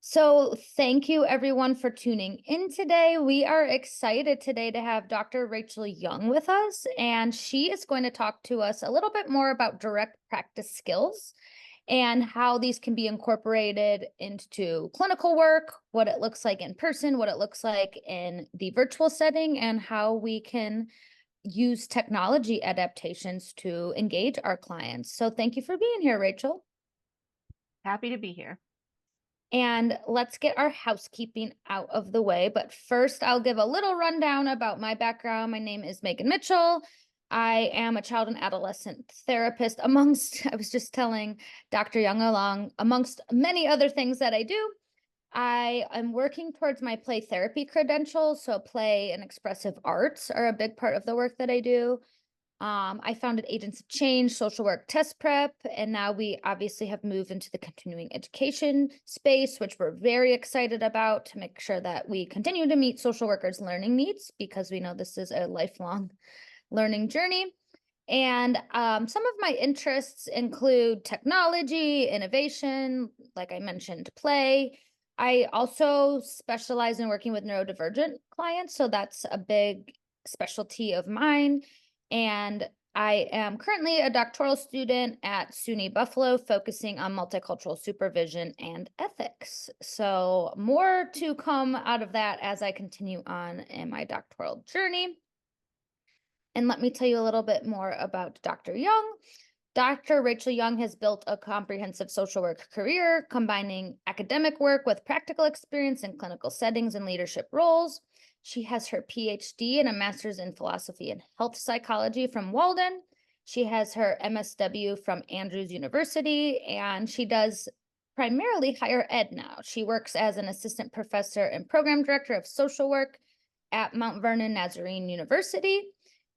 So thank you everyone for tuning in today. We are excited today to have Dr. Rachel Young with us, and she is going to talk to us a little bit more about direct practice skills and how these can be incorporated into clinical work, what it looks like in person, what it looks like in the virtual setting, and how we can use technology adaptations to engage our clients. So thank you for being here, Rachel. Happy to be here. And let's get our housekeeping out of the way. But first, I'll give a little rundown about my background. My name is Megan Mitchell. I am a child and adolescent therapist I was just telling Dr. Young amongst many other things that I do. I am working towards my play therapy credentials. So play and expressive arts are a big part of the work that I do. I founded Agents of Change, social work test prep, and now we obviously have moved into the continuing education space, which we're very excited about to make sure that we continue to meet social workers' learning needs because we know this is a lifelong learning journey. And some of my interests include technology, innovation, like I mentioned, play. I also specialize in working with neurodivergent clients, so that's a big specialty of mine. And I am currently a doctoral student at SUNY Buffalo, focusing on multicultural supervision and ethics. So more to come out of that as I continue on in my doctoral journey. And let me tell you a little bit more about Dr. Young. Dr. Rachel Young has built a comprehensive social work career, combining academic work with practical experience in clinical settings and leadership roles. She has her PhD and a master's in philosophy and health psychology from Walden. She has her MSW from Andrews University, and she does primarily higher ed now. She works as an assistant professor and program director of social work at Mount Vernon Nazarene University.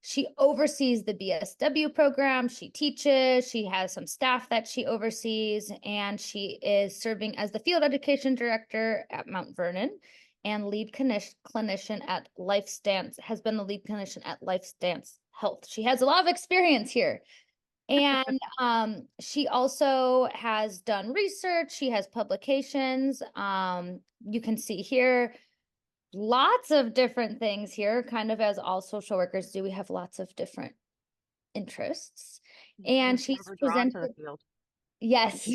She oversees the BSW program. She teaches, she has some staff that she oversees, and she is serving as the field education director at Mount Vernon and lead clinician at LifeStance, has been the lead clinician at LifeStance Health. She has a lot of experience here. And she also has done research. She has publications. You can see here lots of different things here, kind of as all social workers do. We have lots of different interests. And she's Never drawn to the presented, field. yes.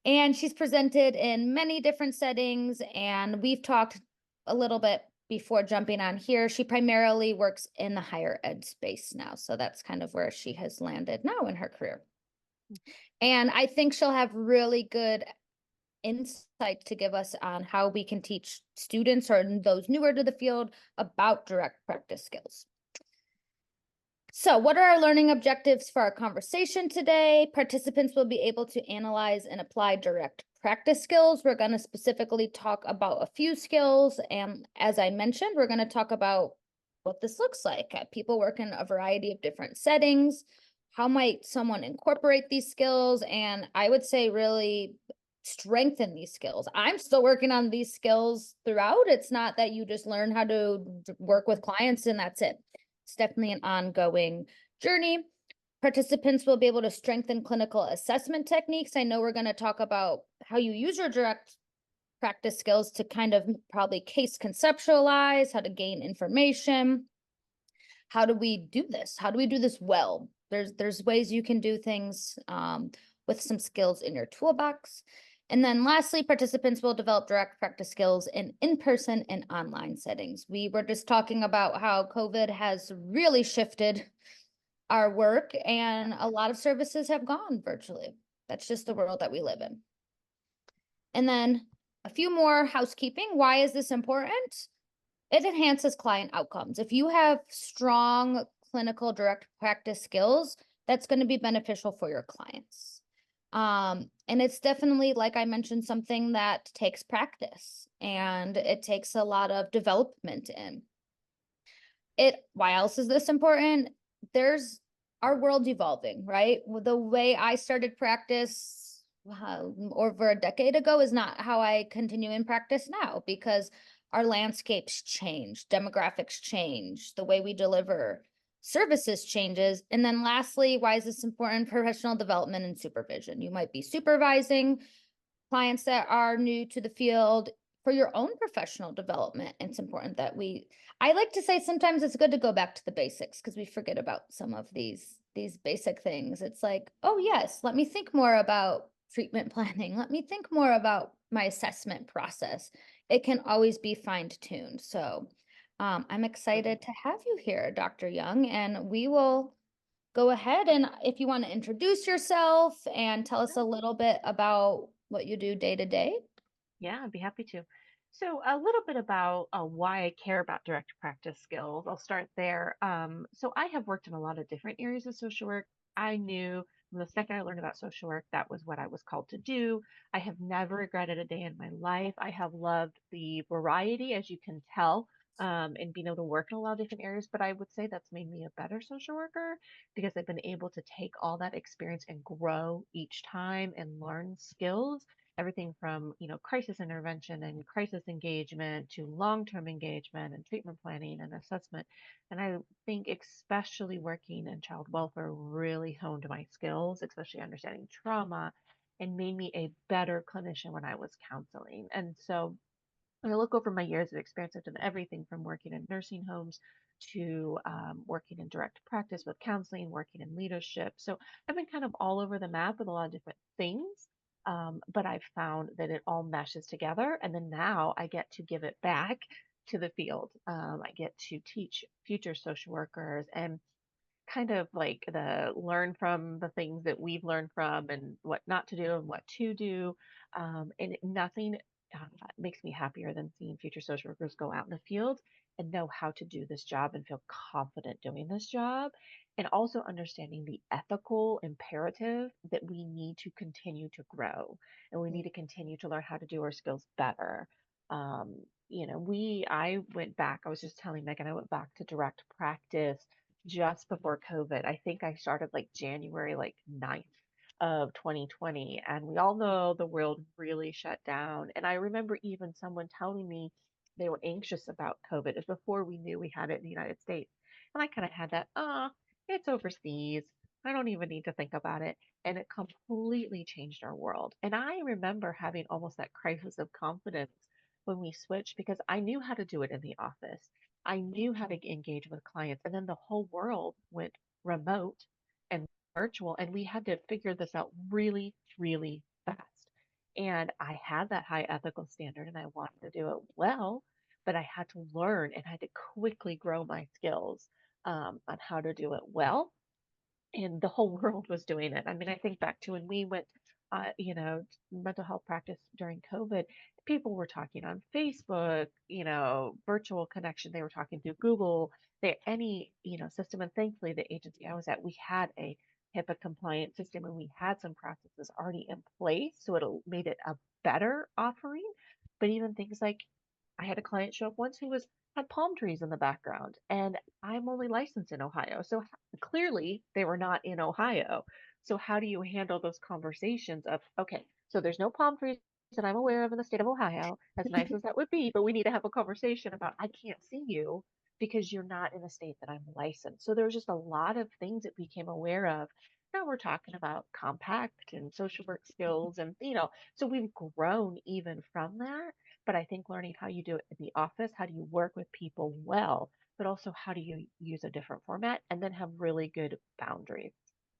And she's presented in many different settings. And we've talked a little bit before jumping on here. She primarily works in the higher ed space now. So that's kind of where she has landed now in her career. And I think she'll have really good insight to give us on how we can teach students or those newer to the field about direct practice skills. So what are our learning objectives for our conversation today? Participants will be able to analyze and apply direct practice skills. We're going to specifically talk about a few skills. And as I mentioned, we're going to talk about what this looks like. People work in a variety of different settings. How might someone incorporate these skills? And I would say really strengthen these skills. I'm still working on these skills throughout. It's not that you just learn how to work with clients and that's it. It's definitely an ongoing journey. Participants will be able to strengthen clinical assessment techniques. I know we're going to talk about how you use your direct practice skills to kind of probably case conceptualize, how to gain information. How do we do this? How do we do this well? There's ways you can do things with some skills in your toolbox. And then lastly, participants will develop direct practice skills in in-person and online settings. We were just talking about how COVID has really shifted our work and a lot of services have gone virtually. That's just the world that we live in. And then a few more housekeeping. Why is this important? It enhances client outcomes. If you have strong clinical direct practice skills, that's going to be beneficial for your clients. And it's definitely, like I mentioned, something that takes practice and it takes a lot of development in it. Why else is this important? There's our world's evolving, right? The way I started practice over a decade ago is not how I continue in practice now because our landscapes change, demographics change, the way we deliver services changes. And then lastly, why is this important? Professional development and supervision. You might be supervising clients that are new to the field for your own professional development. It's important that I like to say sometimes it's good to go back to the basics because we forget about some of these basic things. It's like, oh yes, let me think more about treatment planning. Let me think more about my assessment process. It can always be fine-tuned. So I'm excited to have you here, Dr. Young, and we will go ahead and if you want to introduce yourself and tell us a little bit about what you do day to day. Yeah, I'd be happy to. So, a little bit about why I care about direct practice skills. I'll start there. So, I have worked in a lot of different areas of social work. I knew from the second I learned about social work, that was what I was called to do. I have never regretted a day in my life. I have loved the variety, as you can tell, and being able to work in a lot of different areas. But I would say that's made me a better social worker because I've been able to take all that experience and grow each time and learn skills, everything from crisis intervention and crisis engagement to long-term engagement and treatment planning and assessment. And I think especially working in child welfare really honed my skills, especially understanding trauma, and made me a better clinician when I was counseling. And so when I look over my years of experience, I've done everything from working in nursing homes to working in direct practice with counseling, working in leadership. So I've been kind of all over the map with a lot of different things. But I've found that it all meshes together. And then now I get to give it back to the field. I get to teach future social workers and kind of like the learn from the things that we've learned from and what not to do and what to do. And nothing makes me happier than seeing future social workers go out in the field and know how to do this job and feel confident doing this job. And also understanding the ethical imperative that we need to continue to grow and we need to continue to learn how to do our skills better. I went back, I was just telling Megan, I went back to direct practice just before COVID. I think I started like January like 9th of 2020. And we all know the world really shut down. And I remember even someone telling me they were anxious about COVID. It was before we knew we had it in the United States. And I kind of had that, it's overseas. I don't even need to think about it. And it completely changed our world. And I remember having almost that crisis of confidence when we switched because I knew how to do it in the office. I knew how to engage with clients, and then the whole world went remote and virtual, and we had to figure this out really, really fast. And I had that high ethical standard, and I wanted to do it well, but I had to learn and had to quickly grow my skills on how to do it well, and the whole world was doing it. I mean, I think back to when we went, mental health practice during COVID, people were talking on Facebook, virtual connection. They were talking through Google, any, system. And thankfully, the agency I was at, we had a HIPAA compliant system and we had some processes already in place. So it made it a better offering. But even things like I had a client show up once who had palm trees in the background, and I'm only licensed in Ohio. So clearly they were not in Ohio. So how do you handle those conversations of, okay, so there's no palm trees that I'm aware of in the state of Ohio, as nice as that would be, but we need to have a conversation about I can't see you because you're not in a state that I'm licensed. So there was just a lot of things that we became aware of. Now we're talking about compact and social work skills and so we've grown even from that. But I think learning how you do it in the office, how do you work with people well, but also how do you use a different format and then have really good boundaries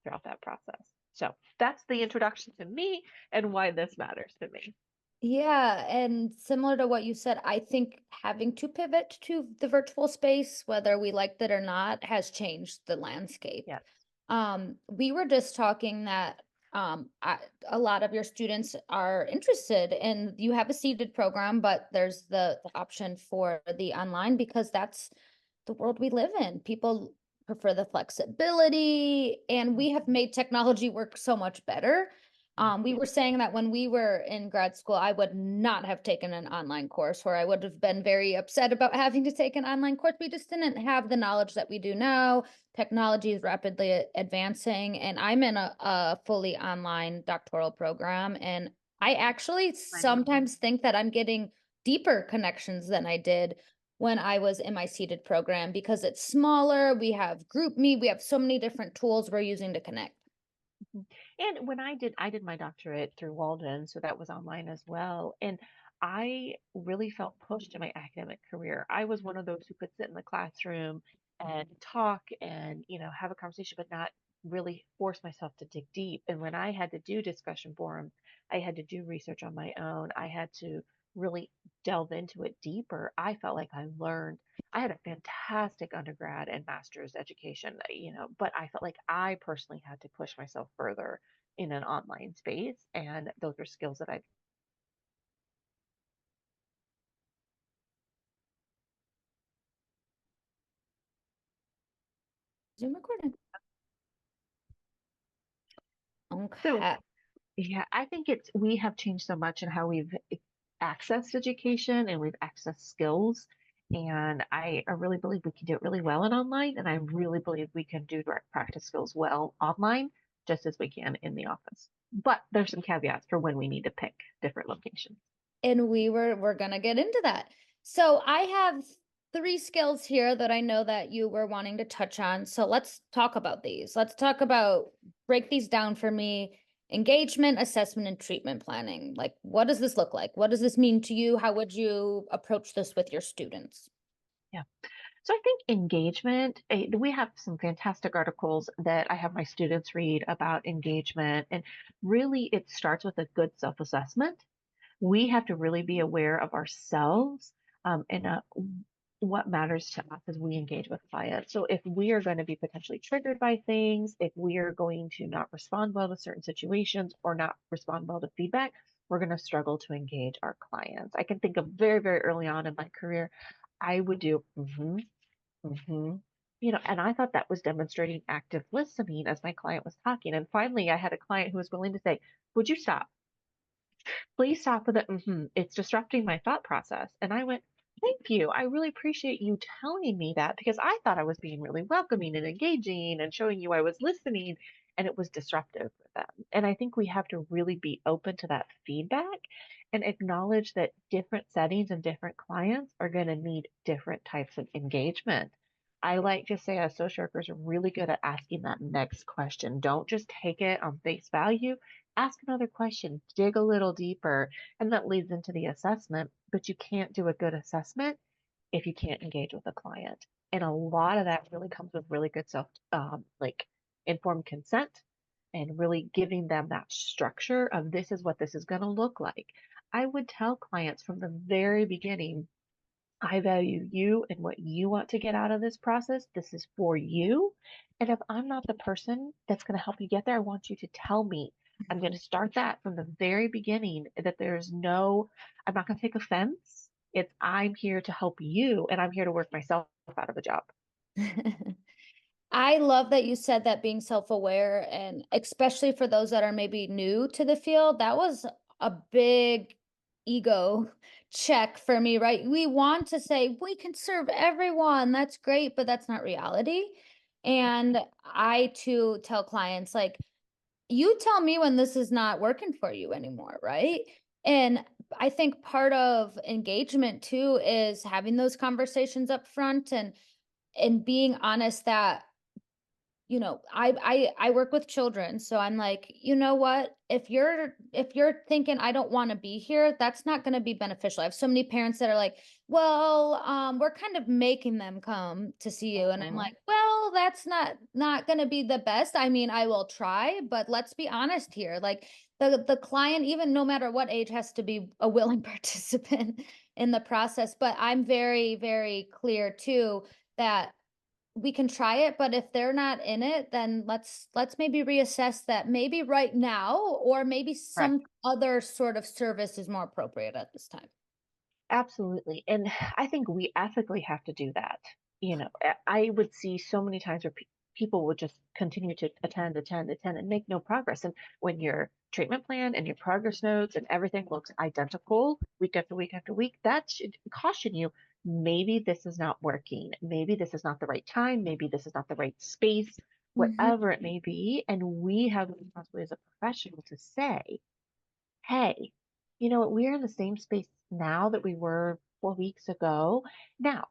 throughout that process. So that's the introduction to me and why this matters to me. Yeah, and similar to what you said, I think having to pivot to the virtual space, whether we liked it or not, has changed the landscape. Yes. We were just talking that a lot of your students are interested in you have a seated program, but there's the option for the online because that's the world we live in. People prefer the flexibility, and we have made technology work so much better. We were saying that when we were in grad school, I would not have taken an online course, or I would have been very upset about having to take an online course. We just didn't have the knowledge that we do now. Technology is rapidly advancing, and I'm in a fully online doctoral program. And I actually Right. sometimes think that I'm getting deeper connections than I did when I was in my seated program because it's smaller. We have group me, we have so many different tools we're using to connect. Mhm. And when I did my doctorate through Walden, so that was online as well. And I really felt pushed in my academic career. I was one of those who could sit in the classroom and talk and, have a conversation, but not really force myself to dig deep. And when I had to do discussion forums, I had to do research on my own. I had to really delve into it deeper. I felt like I learned. I had a fantastic undergrad and master's education, but I felt like I personally had to push myself further in an online space. And those are skills that I Zoom recording. so Okay. yeah, I think we have changed so much in how we've accessed education and we've accessed skills. And I really believe we can do it really well in online. And I really believe we can do direct practice skills well online, just as we can in the office. But there's some caveats for when we need to pick different locations. And we're gonna get into that. So I have three skills here that I know that you were wanting to touch on. So let's talk about these. Let's talk about break these down for me. Engagement, assessment, and treatment planning. Like, what does this look like? What does this mean to you? How would you approach this with your students? Yeah. So I think engagement, we have some fantastic articles that I have my students read about engagement. And really, it starts with a good self assessment. We have to really be aware of ourselves and what matters to us as we engage with clients. So if we are going to be potentially triggered by things, if we are going to not respond well to certain situations or not respond well to feedback, we're going to struggle to engage our clients. I can think of very, very early on in my career, I would do, hmm. And I thought that was demonstrating active listening as my client was talking. And finally, I had a client who was willing to say, would you stop? Please stop with it. It's disrupting my thought process. And I went, thank you. I really appreciate you telling me that because I thought I was being really welcoming and engaging and showing you I was listening and it was disruptive for them. And I think we have to really be open to that feedback and acknowledge that different settings and different clients are going to need different types of engagement. I like to say as social workers are really good at asking that next question. Don't just take it on face value, ask another question, dig a little deeper, and that leads into the assessment. But you can't do a good assessment if you can't engage with a client. And a lot of that really comes with really good like informed consent and really giving them that structure of this is what this is going to look like. I would tell clients from the very beginning, I value you and what you want to get out of this process. This is for you. And if I'm not the person that's going to help you get there, I want you to tell me. I'm going to start that from the very beginning that I'm not going to take offense. I'm here to help you and I'm here to work myself out of a job. I love that you said that being self-aware, and especially for those that are maybe new to the field, that was a big ego check for me, right? We want to say we can serve everyone. That's great, but that's not reality. And I too tell clients like, you tell me when this is not working for you anymore, right? And I think part of engagement too is having those conversations up front and being honest that I work with children, so I'm like, you know what? If you're thinking I don't want to be here, that's not going to be beneficial. I have so many parents that are like, well, we're kind of making them come to see you, and I'm Mhm. like, well, that's not going to be the best. I mean, I will try, but let's be honest here. Like the client, even no matter what age, has to be a willing participant in the process. But I'm very, very clear too that we can try it, but if they're not in it, then let's maybe reassess that maybe right now, or maybe some Correct. other sort of service is more appropriate at this time. Absolutely. And I think we ethically have to do that. I would see so many times where people would just continue to attend, and make no progress. And when your treatment plan and your progress notes and everything looks identical week after week after week, that should caution you. Maybe this is not working. Maybe this is not the right time. Maybe this is not the right space, Mhm. whatever it may be. And we have the responsibility as a professional to say, hey, you know what? We're in the same space now that we were 4 weeks ago. Now,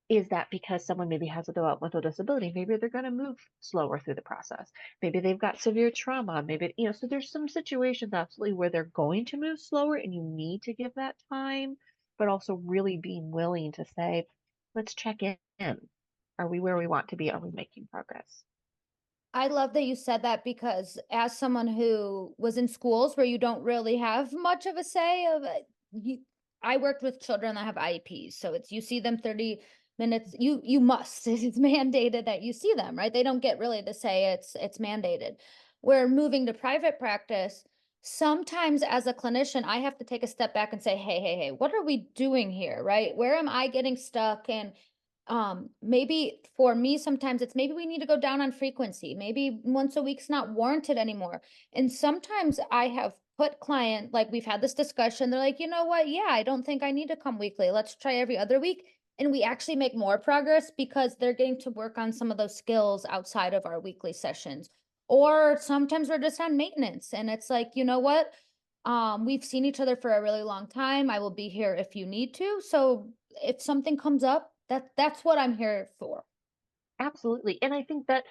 Is that because someone maybe has a developmental disability? Maybe they're going to move slower through the process. Maybe they've got severe trauma. Maybe, so there's some situations absolutely where they're going to move slower and you need to give that time, but also really being willing to say, let's check in. Are we where we want to be? Are we making progress? I love that you said that because as someone who was in schools where you don't really have much of a say of you, I worked with children that have IEPs, so it's you see them 30 minutes. You must. It's mandated that you see them, right? They don't get really to say it's mandated. Where moving to private practice, sometimes as a clinician, I have to take a step back and say, hey, what are we doing here, right? Where am I getting stuck? And maybe for me sometimes it's maybe we need to go down on frequency, maybe once a week's not warranted anymore. And sometimes I have put client, like we've had this discussion, they're like, you know what, yeah, I don't think I need to come weekly, let's try every other week. And we actually make more progress because they're getting to work on some of those skills outside of our weekly sessions. Or sometimes we're just on maintenance and it's like, you know what, we've seen each other for a really long time, I will be here if you need to. So if something comes up, that's what I'm here for. Absolutely. And I think that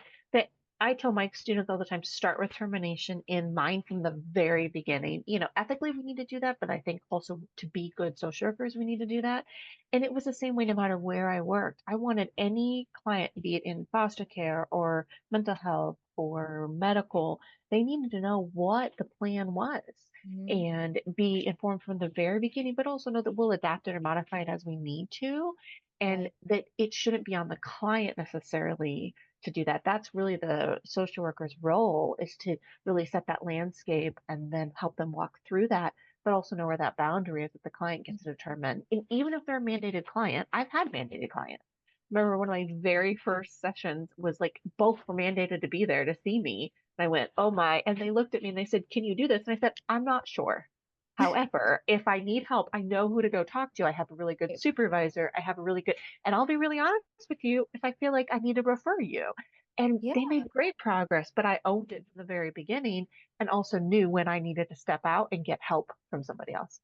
I tell my students all the time, start with termination in mind from the very beginning. Ethically we need to do that, but I think also to be good social workers, we need to do that. And it was the same way no matter where I worked. I wanted any client, be it in foster care or mental health or medical, they needed to know what the plan was Mhm. and be informed from the very beginning, but also know that we'll adapt it or modify it as we need to, and Right. that it shouldn't be on the client necessarily to do that. That's really the social worker's role, is to really set that landscape and then help them walk through that, but also know where that boundary is that the client gets to determine. And even if they're a mandated client, I've had mandated clients. Remember one of my very first sessions was like both were mandated to be there to see me. And I went, oh my. And they looked at me and they said, can you do this? And I said, I'm not sure. However, if I need help, I know who to go talk to. I have a really good supervisor. I have a really good, and I'll be really honest with you if I feel like I need to refer you. And Yeah. they made great progress, but I owned it from the very beginning and also knew when I needed to step out and get help from somebody else.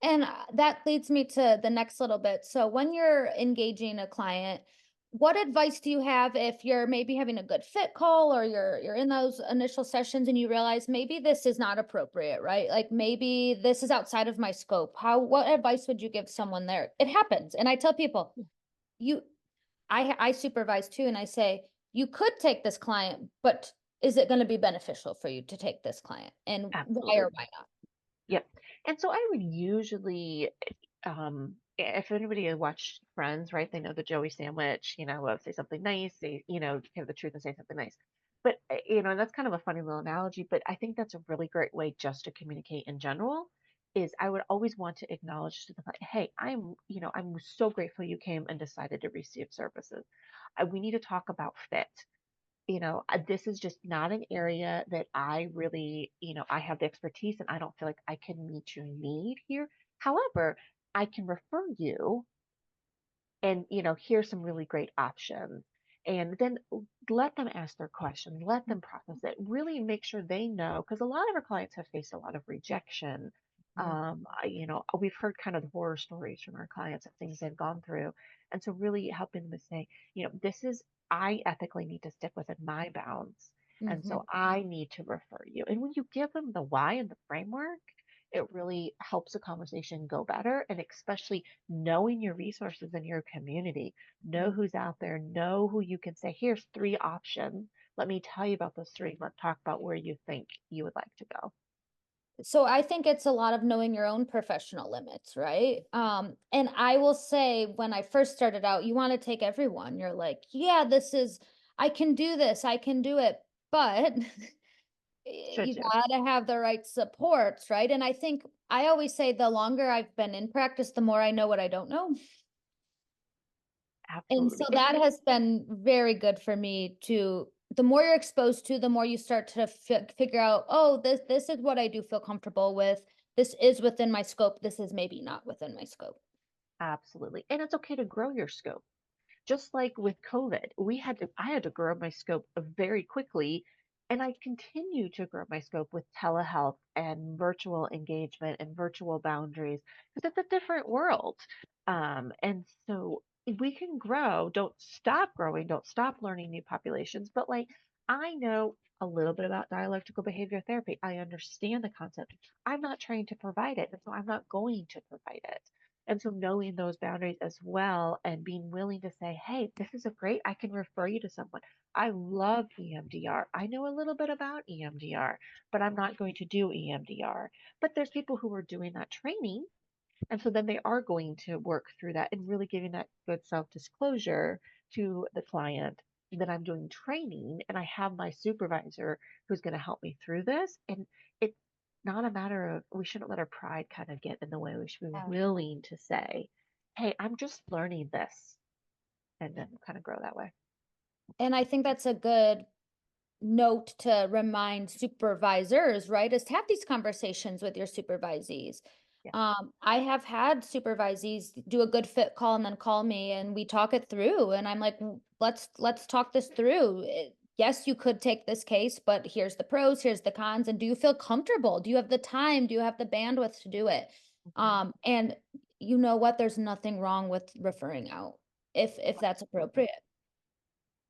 And that leads me to the next little bit. So when you're engaging a client, what advice do you have if you're maybe having a good fit call or you're in those initial sessions and you realize maybe this is not appropriate, right? Like maybe this is outside of my scope. What advice would you give someone there? It happens. And I tell people, you I supervise too, and I say, you could take this client, but is it going to be beneficial for you to take this client? And why or Absolutely. why not? Yep. And so I would usually, if anybody has watched Friends, right, they know the Joey sandwich, say something nice, say, give the truth and say something nice. But, and that's kind of a funny little analogy, but I think that's a really great way just to communicate in general, is I would always want to acknowledge to the client, hey, I'm so grateful you came and decided to receive services. We need to talk about fit. This is just not an area that I really, I have the expertise and I don't feel like I can meet your need here. However, I can refer you and, here's some really great options. And then let them ask their questions, let them process it, really make sure they know, because a lot of our clients have faced a lot of rejection. Mhm. We've heard kind of the horror stories from our clients of things they've gone through. And so really helping them to say, I ethically need to stick within my bounds. And Mhm. so I need to refer you. And when you give them the why and the framework, it really helps the conversation go better. And especially knowing your resources in your community, know who's out there, know who you can say, here's three options. Let me tell you about those three. Let's talk about where you think you would like to go. So I think it's a lot of knowing your own professional limits, right? And I will say when I first started out, you want to take everyone. You're like, yeah, I can do this, I can do it. But Should you you? gotta have the right supports, right? And I think I always say the longer I've been in practice, the more I know what I don't know. And so Absolutely. that has been very good for me to the more you're exposed to, the more you start to figure out, oh, this is what I do feel comfortable with. This is within my scope. This is maybe not within my scope. Absolutely. And it's okay to grow your scope. Just like with COVID, I had to grow my scope very quickly. And I continue to grow my scope with telehealth and virtual engagement and virtual boundaries because it's a different world. And so, we can grow. Don't stop growing. Don't stop learning new populations. But like, I know a little bit about dialectical behavior therapy. I understand the concept. I'm not trying to provide it. And so I'm not going to provide it. And so knowing those boundaries as well and being willing to say, hey, this is a great, I can refer you to someone. I love EMDR. I know a little bit about EMDR, but I'm not going to do EMDR. But there's people who are doing that training, and so then they are going to work through that and really giving that good self disclosure to the client that I'm doing training and I have my supervisor who's going to help me through this. And it's not a matter of, we shouldn't let our pride kind of get in the way. We should be Yeah. willing to say, hey, I'm just learning this, and then kind of grow that way. And I think that's a good note to remind supervisors, right? Is to have these conversations with your supervisees. Yeah. I have had supervisees do a good fit call and then call me and we talk it through. And I'm like, let's talk this through. Yes, you could take this case, but here's the pros, here's the cons. And do you feel comfortable? Do you have the time? Do you have the bandwidth to do it? Mhm. And you know what? There's nothing wrong with referring out if that's Absolutely. appropriate.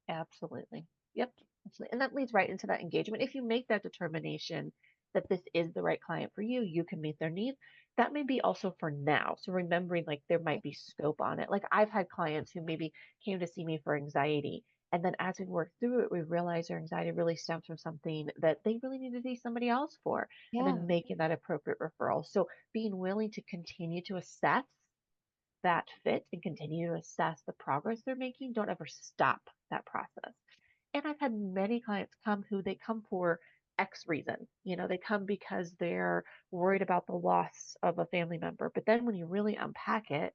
Absolutely. Yep. Absolutely. And that leads right into that engagement. If you make that determination that this is the right client for you, you can meet their needs. That may be also for now. So remembering like there might be scope on it. Like I've had clients who maybe came to see me for anxiety. And then as we work through it, we realize their anxiety really stems from something that they really need to see somebody else for, and then Yeah. making that appropriate referral. So being willing to continue to assess that fit and continue to assess the progress they're making. Don't ever stop that process. And I've had many clients come who they come for X reason. They come because they're worried about the loss of a family member. But then when you really unpack it,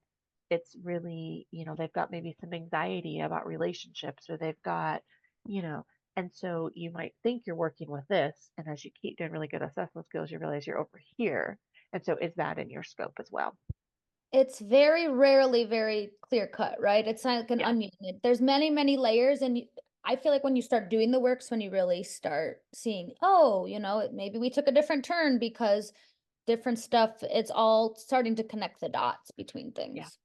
it's really, they've got maybe some anxiety about relationships or they've got, you know, and so you might think you're working with this. And as you keep doing really good assessment skills, you realize you're over here. And so is that in your scope as well? It's very rarely very clear cut, right? It's like an Yeah. onion. There's many, many layers, and I feel like when you start doing the works, when you really start seeing, oh, maybe we took a different turn because different stuff, it's all starting to connect the dots between Yeah. things.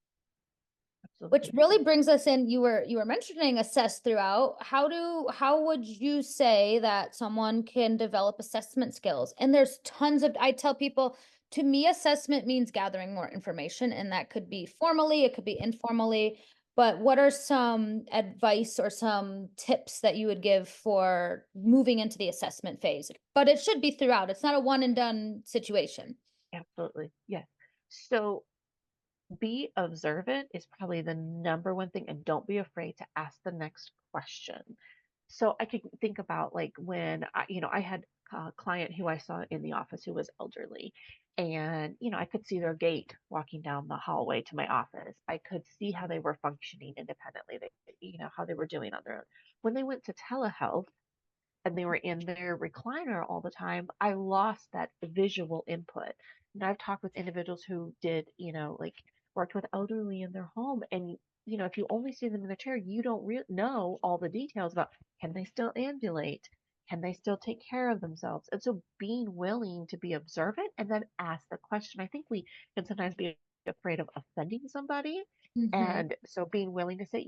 Which Absolutely. really brings us in, you were mentioning assess throughout. How would you say that someone can develop assessment skills? And there's tons of, I tell people, to me, assessment means gathering more information, and that could be formally, it could be informally. But what are some advice or some tips that you would give for moving into the assessment phase? But it should be throughout. It's not a one and done situation. Absolutely. Yes. So be observant is probably the number one thing, and don't be afraid to ask the next question. So I could think about like when I had a client who I saw in the office who was elderly, and I could see their gait walking down the hallway to my office. I could see how they were functioning independently. How they were doing on their own. When they went to telehealth and they were in their recliner all the time, I lost that visual input. And I've talked with individuals who did, like worked with elderly in their home. And, if you only see them in the chair, you don't know all the details about can they still ambulate? Can they still take care of themselves? And so being willing to be observant and then ask the question. I think we can sometimes be afraid of offending somebody. Hmm. And so being willing to say,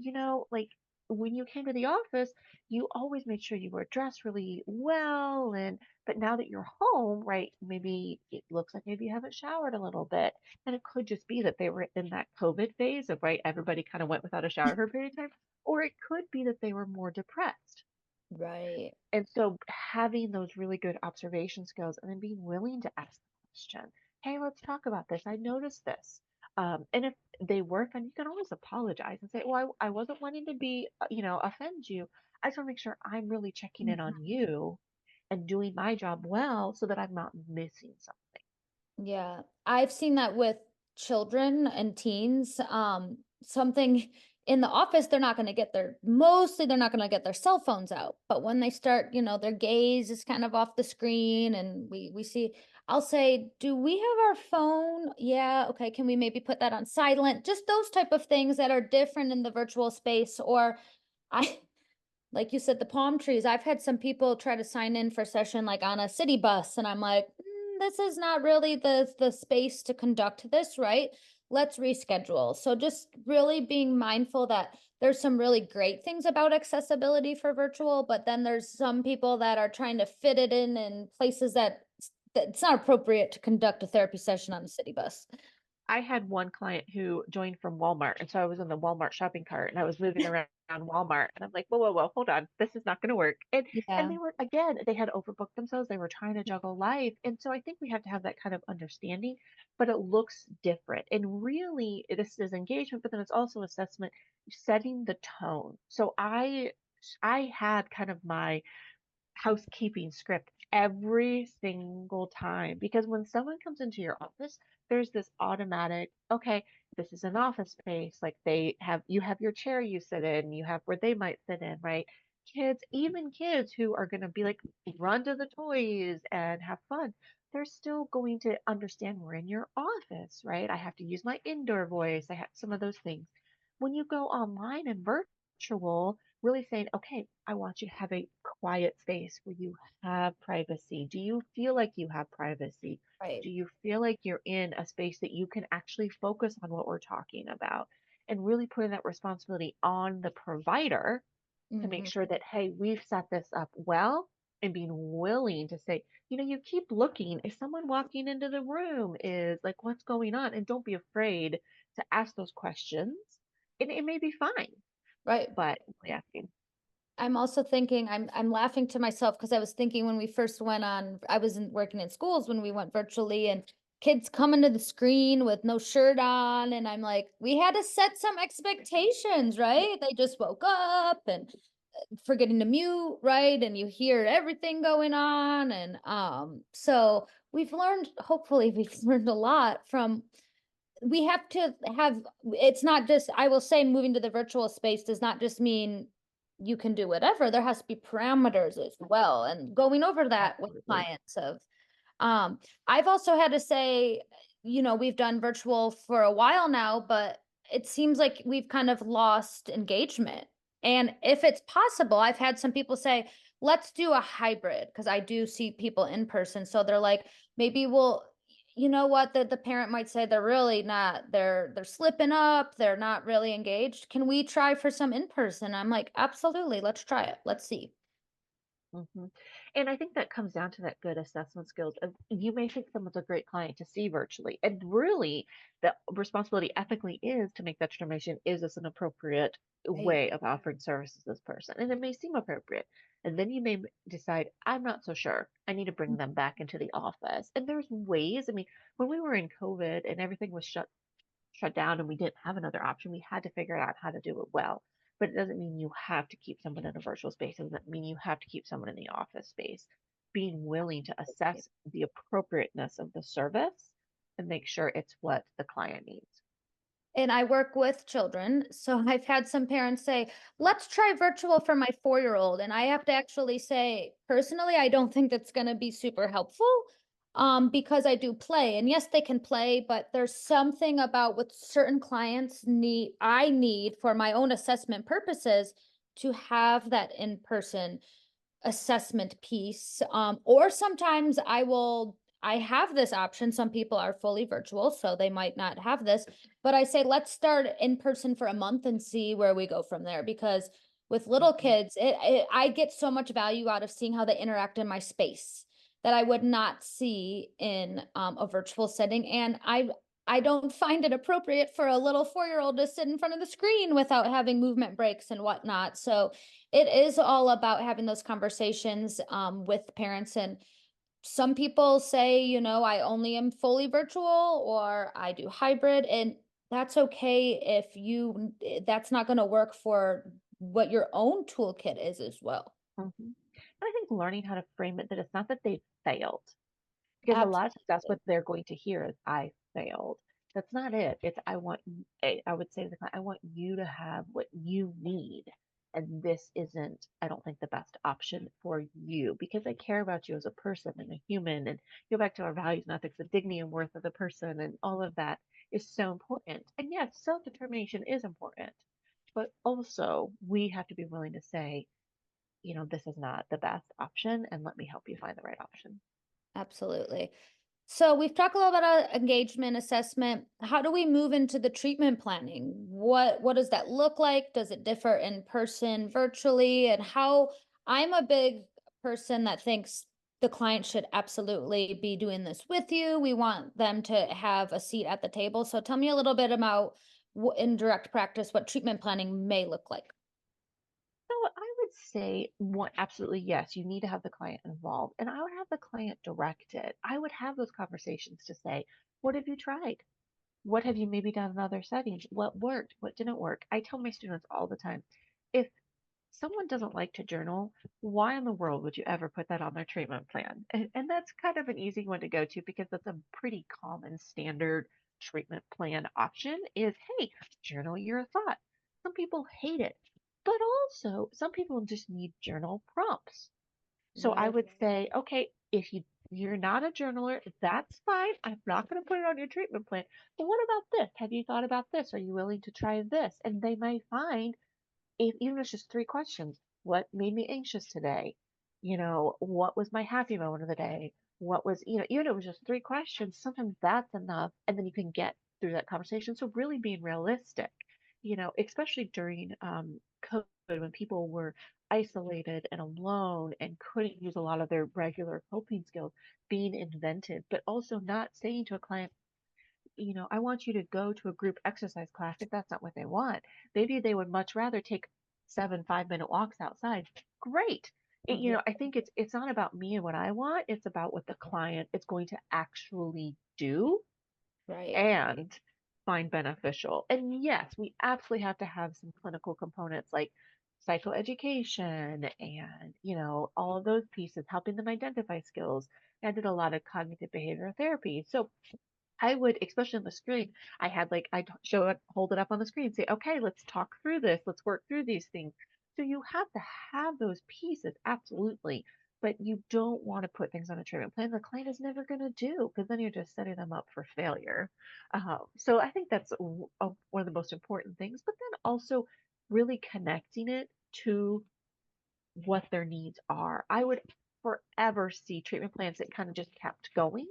like when you came to the office, you always made sure you were dressed really well, but now that you're home, right, maybe it looks like maybe you haven't showered a little bit, and it could just be that they were in that COVID phase of, right, everybody kind of went without a shower for a period of time, or it could be that they were more depressed. Right. And so having those really good observation skills and then being willing to ask the question, hey, let's talk about this. I noticed this. And if they work, and you can always apologize and say, well, I wasn't wanting to be, offend you. I just want to make sure I'm really checking in on you and doing my job well so that I'm not missing something. Yeah, I've seen that with children and teens. Something in the office, mostly they're not going to get their cell phones out. But when they start, their gaze is kind of off the screen and we see, I'll say, do we have our phone? Yeah, okay, can we maybe put that on silent? Just those type of things that are different in the virtual space. Or I, like you said, the palm trees. I've had some people try to sign in for session like on a city bus, and I'm like, this is not really the space to conduct this, right? let's reschedule. So just really being mindful that there's some really great things about accessibility for virtual, but then there's some people that are trying to fit it in places that it's not appropriate to conduct a therapy session on a city bus. I had one client who joined from Walmart, and so I was in the Walmart shopping cart and I was moving around Walmart, and I'm like, whoa, whoa, whoa, hold on, this is not going to work. And Yeah, they were again, they had overbooked themselves. They were trying to juggle life, and so I think we have to have that kind of understanding. But it looks different, and really, this is engagement, but then it's also assessment, setting the tone. So I had kind of my housekeeping script every single time because when someone comes into your office, there's this automatic, okay, this is an office space. Like they have, you have your chair you sit in, you have where they might sit in, right? Kids, even kids who are going to be like, run to the toys and have fun, they're still going to understand we're in your office, right? I have to use my indoor voice. I have some of those things. When you go online and virtual, really saying, okay, I want you to have a quiet space where you have privacy. Do you feel like you have privacy? right. Do you feel like you're in a space that you can actually focus on what we're talking about? And really putting that responsibility on the provider to make Hmm. sure that, hey, we've set this up well, and being willing to say, you keep looking. If someone walking into the room is like, what's going on? And don't be afraid to ask those questions. And it may be fine, Right. but really asking. I'm also thinking, I'm laughing to myself because I was thinking when we first went on, I was working in schools when we went virtually and kids coming to the screen with no shirt on. And I'm like, we had to set some expectations, right? They just woke up and forgetting to mute, right? And you hear everything going on. And so we've learned, hopefully we've learned a lot from we have to have it's not just I will say moving to the virtual space does not just mean you can do whatever. There has to be parameters as well. And going over that with Absolutely. clients of um, I've also had to say, we've done virtual for a while now, but it seems like we've kind of lost engagement. And if it's possible, I've had some people say, let's do a hybrid because I do see people in person. So they're like, maybe we'll, you know what, the parent might say they're really not, they're slipping up, they're not really engaged. Can we try for some in person? I'm like, absolutely, let's try it. Let's see. And I think that comes down to that good assessment skills. You may think someone's a great client to see virtually, and really, the responsibility ethically is to make that determination: is this an appropriate Right. way of offering services to this person? And it may seem appropriate, and then you may decide, I'm not so sure. I need to bring them back into the office. And there's ways. I mean, when we were in COVID and everything was shut down and we didn't have another option, we had to figure out how to do it well. But it doesn't mean you have to keep someone in a virtual space. It doesn't mean you have to keep someone in the office space. Being willing to assess the appropriateness of the service and make sure it's what the client needs. And I work with children. So I've had some parents say, let's try virtual for my 4-year-old. And I have to actually say, personally, I don't think that's going to be super helpful because I do play. And yes, they can play, but there's something about what certain clients I need for my own assessment purposes to have that in person assessment piece. Or sometimes I have this option. Some people are fully virtual, so they might not have this, but I say, let's start in person for a month and see where we go from there. Because with little Mhm. kids, I get so much value out of seeing how they interact in my space that I would not see in a virtual setting. And I don't find it appropriate for a little 4-year-old to sit in front of the screen without having movement breaks and whatnot. So it is all about having those conversations with parents. And some people say, I only am fully virtual or I do hybrid. And that's okay if that's not going to work for what your own toolkit is as well. Mhm. And I think learning how to frame it that it's not that they failed. Because a lot of times that's Absolutely. what they're going to hear is I failed. That's not it. It's I would say to the client, I want you to have what you need. And this isn't, I don't think, the best option for you because I care about you as a person and a human and go back to our values and ethics, the dignity and worth of the person and all of that is so important. And yes, self-determination is important, but also we have to be willing to say, this is not the best option and let me help you find the right option. Absolutely. So we've talked a little bit about engagement assessment. How do we move into the treatment planning? What does that look like? Does it differ in person, virtually? And how I'm a big person that thinks the client should absolutely be doing this with you. We want them to have a seat at the table. So tell me a little bit about in direct practice what treatment planning may look like. So I would say one, absolutely yes, you need to have the client involved. And I would have the client direct it. I would have those conversations to say, what have you tried? What have you maybe done in other settings? What worked? What didn't work? I tell my students all the time, if someone doesn't like to journal, why in the world would you ever put that on their treatment plan? And that's kind of an easy one to go to because that's a pretty common standard treatment plan option is, hey, journal your thought. Some people hate it, but also some people just need journal prompts. So I Right. would say, okay, if you're not a journaler, that's fine. I'm not going to put it on your treatment plan. But what about this? Have you thought about this? Are you willing to try this? And they might find even if it's just three questions. What made me anxious today? What was my happy moment of the day? What was, even if it was just three questions, sometimes that's enough. And then you can get through that conversation. So really being realistic, especially during COVID when people were isolated and alone and couldn't use a lot of their regular coping skills, being inventive, but also not saying to a client, I want you to go to a group exercise class if that's not what they want. Maybe they would much rather take 7 5-minute walks outside. Great. I think it's not about me and what I want. It's about what the client is going to actually do Right. and find beneficial. And yes, we absolutely have to have some clinical components like psychoeducation and, all of those pieces, helping them identify skills. I did a lot of cognitive behavioral therapy. So I would, especially on the screen, I had like, I'd show it, hold it up on the screen, say, okay, let's talk through this. Let's work through these things. So you have to have those pieces, absolutely. But you don't want to put things on a treatment plan the client is never going to do because then you're just setting them up for failure. So I think that's one of the most important things. But then also really connecting it to what their needs are. I would forever see treatment plans that kind of just kept going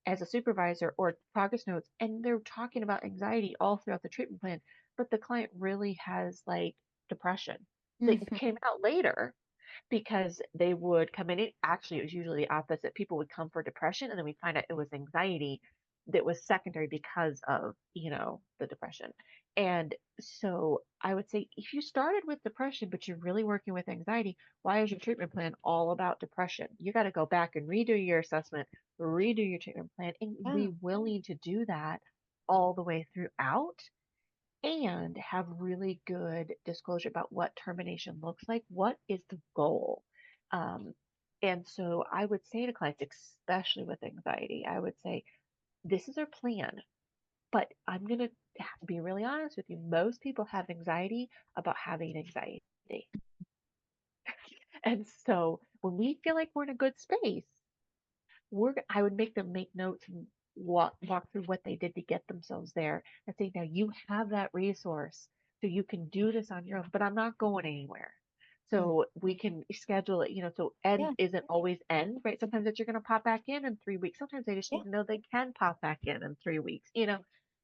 as a supervisor or progress notes, and they're talking about anxiety all throughout the treatment plan, but the client really has like depression that Mhm. came out later because they would come in. Actually, it was usually the opposite. People would come for depression, and then we'd find out it was anxiety that was secondary because of, the depression. And so I would say if you started with depression, but you're really working with anxiety, why is your treatment plan all about depression? You got to go back and redo your assessment, redo your treatment plan, and be Yeah. willing to do that all the way throughout and have really good disclosure about what termination looks like. What is the goal? Um, and so I would say to clients, especially with anxiety, I would say, this is our plan, but I'm going to be really honest with you. Most people have anxiety about having anxiety. And so when we feel like we're in a good space, I would make them make notes and walk through what they did to get themselves there and say, now you have that resource, so you can do this on your own, but I'm not going anywhere. Mm. So we can schedule it, so end Yeah. isn't always end, right? Sometimes that you're going to pop back in 3 weeks. Sometimes they just Yeah. need to know they can pop back in 3 weeks.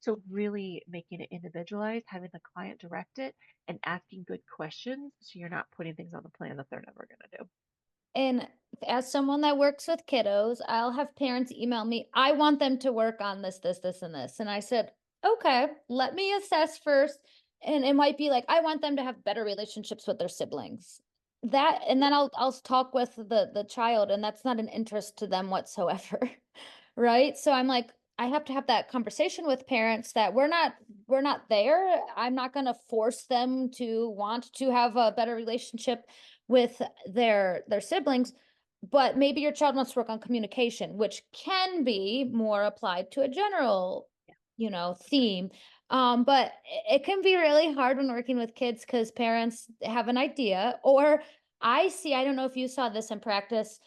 So really making it individualized, having the client direct it and asking good questions so you're not putting things on the plan that they're never going to do. And as someone that works with kiddos, I'll have parents email me, I want them to work on this, this, this, and this. And I said, okay, let me assess first. And it might be like, I want them to have better relationships with their siblings. That, and then I'll talk with the child, and that's not an interest to them whatsoever. Right? So I'm like, I have to have that conversation with parents that we're not there. I'm not going to force them to want to have a better relationship with their siblings, but maybe your child wants to work on communication, which can be more applied to a general, theme. But it can be really hard when working with kids because parents have an idea, or I don't know if you saw this in practice.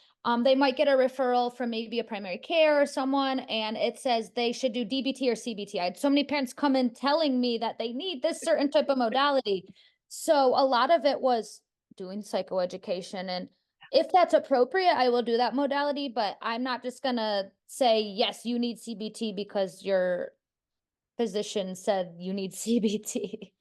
They might get a referral from maybe a primary care or someone, and it says they should do DBT or CBT. I had so many parents come in telling me that they need this certain type of modality. So a lot of it was doing psychoeducation. And If that's appropriate, I will do that modality, but I'm not just gonna say, yes, you need CBT because your physician said you need CBT.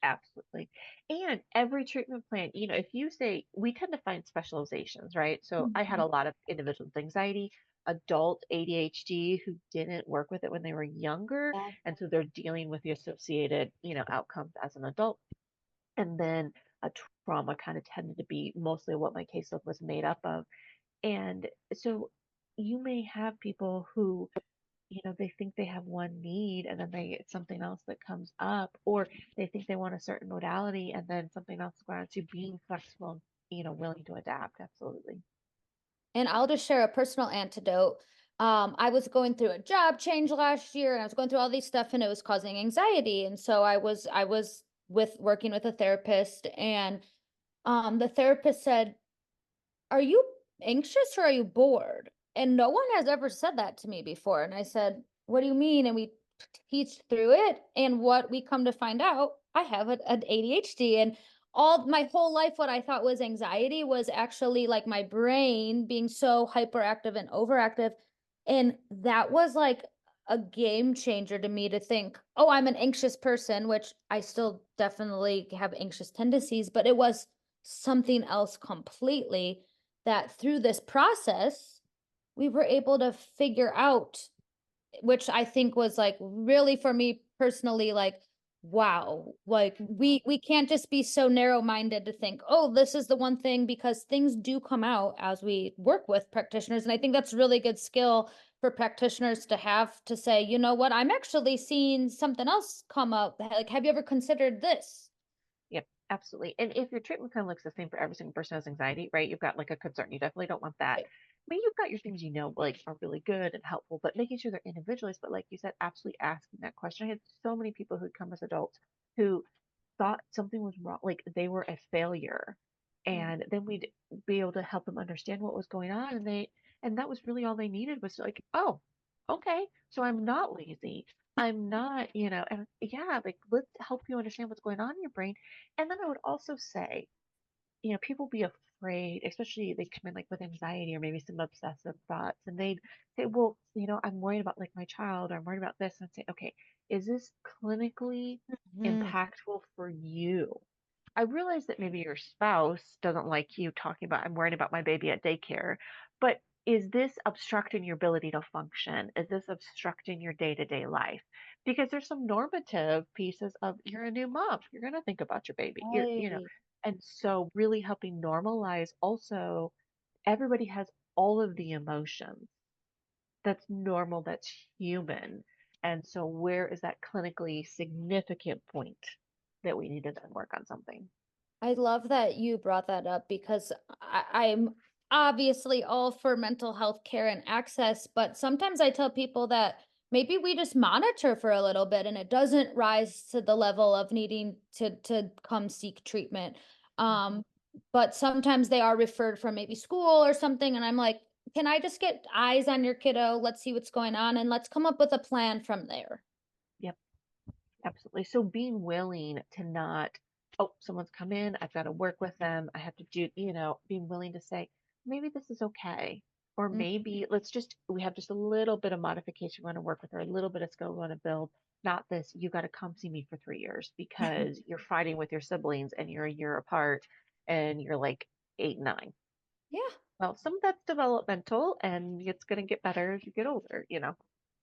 Absolutely. And every treatment plan, if you say we tend to find specializations, right? So I had Mhm. a lot of individuals with anxiety, adult ADHD who didn't work with it when they were younger, Yeah. and so they're dealing with the associated, outcomes as an adult. And then a trauma kind of tended to be mostly what my caseload was made up of. And so you may have people who they think they have one need and then they it's something else that comes up, or they think they want a certain modality and then something else is going on. So being flexible and, willing to adapt. Absolutely. And I'll just share a personal antidote. I was going through a job change last year and I was going through all these stuff and it was causing anxiety. And so I was working with a therapist and the therapist said, "Are you anxious or are you bored?" And no one has ever said that to me before. And I said, "What do you mean?" And we teach through it. And what we come to find out, I have an ADHD. And all my whole life, what I thought was anxiety was actually like my brain being so hyperactive and overactive. And that was like a game changer to me to think, oh, I'm an anxious person, which I still definitely have anxious tendencies, but it was something else completely that through this process, we were able to figure out, which I think was like really for me personally, like, wow, like we can't just be so narrow-minded to think, oh, this is the one thing, because things do come out as we work with practitioners. And I think that's really good skill for practitioners to have to say, you know what, I'm actually seeing something else come up. Like, have you ever considered this? Yep, absolutely. And if your treatment plan looks the same for every single person who has anxiety, right? You've got like a concern. You definitely don't want that. I mean, you've got your things like are really good and helpful, but making sure they're individualized. But like you said, absolutely asking that question. I had so many people who'd come as adults who thought something was wrong, like they were a failure. And then we'd be able to help them understand what was going on. And that was really all they needed was like, oh, okay, so I'm not lazy. I'm not, and yeah, like let's help you understand what's going on in your brain. And then I would also say, people be afraid, especially they come in like with anxiety or maybe some obsessive thoughts, and they'd say, well, I'm worried about like my child, or I'm worried about this. And I'd say, okay, is this clinically Mhm. impactful for you? I realize that maybe your spouse doesn't like you talking about, I'm worried about my baby at daycare, but is this obstructing your ability to function? Is this obstructing your day to day life? Because there's some normative pieces of you're a new mom, you're going to think about your baby, Right. and so really helping normalize also everybody has all of the emotions. That's normal, that's human. And so where is that clinically significant point that we need to then work on something? I love that you brought that up because I'm obviously all for mental health care and access, but sometimes I tell people that maybe we just monitor for a little bit and it doesn't rise to the level of needing to come seek treatment. Mhm. Um, but sometimes they are referred from maybe school or something, and I'm like, can I just get eyes on your kiddo? Let's see what's going on and let's come up with a plan from there. Yep. Absolutely. So being willing to not, oh, someone's come in, I've got to work with them, I have to do, being willing to say, maybe this is okay. Or Mm. maybe we have just a little bit of modification we want to work with, or a little bit of skill we want to build. Not this, you got to come see me for 3 years because you're fighting with your siblings and you're a year apart and you're like 8, 9. Yeah. Well, some of that's developmental and it's going to get better as you get older.